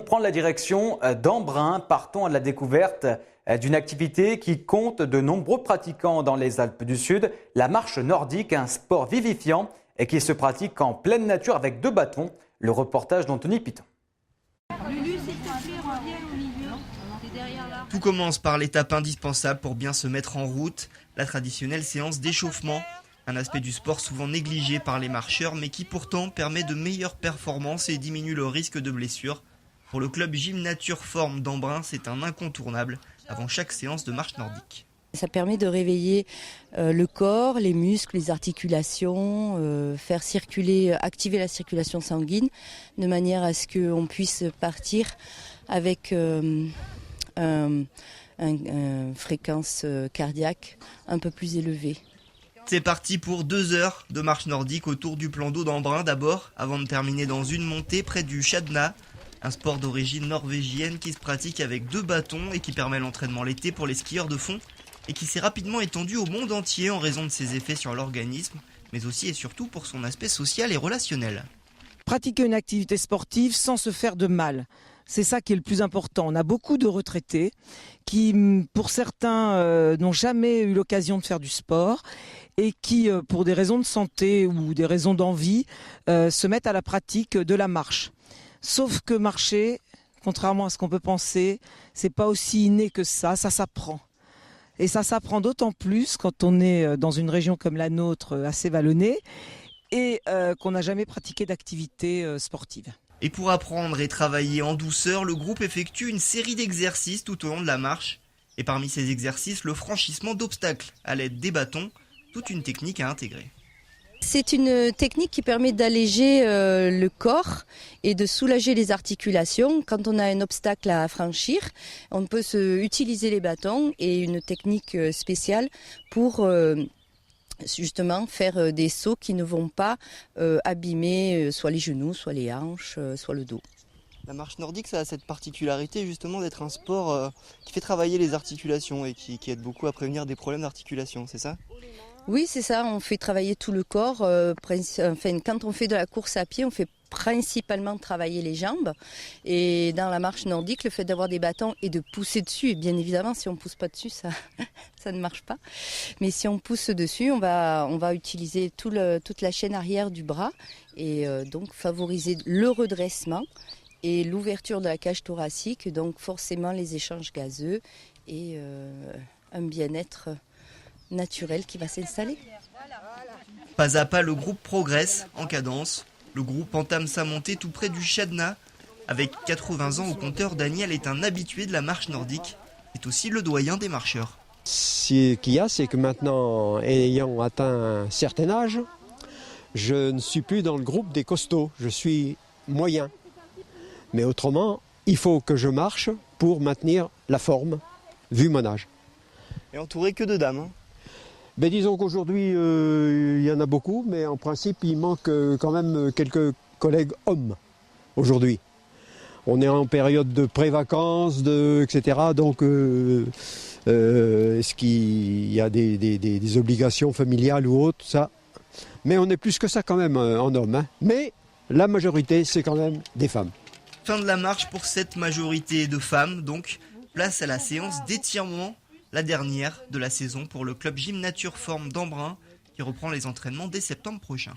prendre la direction d'Embrun. Partons à la découverte d'une activité qui compte de nombreux pratiquants dans les Alpes du Sud. La marche nordique, un sport vivifiant et qui se pratique en pleine nature avec 2 bâtons. Le reportage d'Anthony Piton. Tout commence par l'étape indispensable pour bien se mettre en route, la traditionnelle séance d'échauffement. Un aspect du sport souvent négligé par les marcheurs, mais qui pourtant permet de meilleures performances et diminue le risque de blessure. Pour le club Gym Nature Forme d'Embrun, c'est un incontournable avant chaque séance de marche nordique. Ça permet de réveiller le corps, les muscles, les articulations, faire circuler, activer la circulation sanguine, de manière à ce qu'on puisse partir avec une fréquence cardiaque un peu plus élevée. C'est parti pour 2 heures de marche nordique autour du plan d'eau d'Embrun d'abord, avant de terminer dans une montée près du Chadna, un sport d'origine norvégienne qui se pratique avec 2 bâtons et qui permet l'entraînement l'été pour les skieurs de fond et qui s'est rapidement étendu au monde entier en raison de ses effets sur l'organisme, mais aussi et surtout pour son aspect social et relationnel. Pratiquer une activité sportive sans se faire de mal. C'est ça qui est le plus important. On a beaucoup de retraités qui, pour certains, n'ont jamais eu l'occasion de faire du sport et qui, pour des raisons de santé ou des raisons d'envie, se mettent à la pratique de la marche. Sauf que marcher, contrairement à ce qu'on peut penser, c'est pas aussi inné que ça s'apprend. Et ça s'apprend d'autant plus quand on est dans une région comme la nôtre, assez vallonnée, et qu'on n'a jamais pratiqué d'activité sportive. Et pour apprendre et travailler en douceur, le groupe effectue une série d'exercices tout au long de la marche. Et parmi ces exercices, le franchissement d'obstacles à l'aide des bâtons, toute une technique à intégrer. C'est une technique qui permet d'alléger le corps et de soulager les articulations. Quand on a un obstacle à franchir, on peut utiliser les bâtons et une technique spéciale pour justement faire des sauts qui ne vont pas abîmer soit les genoux, soit les hanches, soit le dos. La marche nordique, ça a cette particularité justement d'être un sport qui fait travailler les articulations et qui aide beaucoup à prévenir des problèmes d'articulation, c'est ça ? Oui, c'est ça, on fait travailler tout le corps. Quand on fait de la course à pied, on fait principalement travailler les jambes. Et dans la marche nordique, le fait d'avoir des bâtons et de pousser dessus, et bien évidemment, si on ne pousse pas dessus, ça ne marche pas. Mais si on pousse dessus, on va utiliser toute la chaîne arrière du bras et donc favoriser le redressement et l'ouverture de la cage thoracique, donc forcément les échanges gazeux et un bien-être naturel qui va s'installer. Pas à pas, le groupe progresse en cadence. Le groupe entame sa montée tout près du Chadna. Avec 80 ans au compteur, Daniel est un habitué de la marche nordique. C'est aussi le doyen des marcheurs. Ce qu'il y a, c'est que maintenant, ayant atteint un certain âge, je ne suis plus dans le groupe des costauds. Je suis moyen. Mais autrement, il faut que je marche pour maintenir la forme, vu mon âge. Et entouré que de dames, hein. Ben disons qu'aujourd'hui, il y en a beaucoup, mais en principe, il manque quand même quelques collègues hommes aujourd'hui. On est en période de pré-vacances, etc. Donc, est-ce qu'il y a des obligations familiales ou autres, ça. Mais on est plus que ça quand même en hommes. Hein. Mais la majorité, c'est quand même des femmes. Fin de la marche pour cette majorité de femmes, donc place à la séance d'étirement. La dernière de la saison pour le club Gym Nature Forme d'Embrun qui reprend les entraînements dès septembre prochain.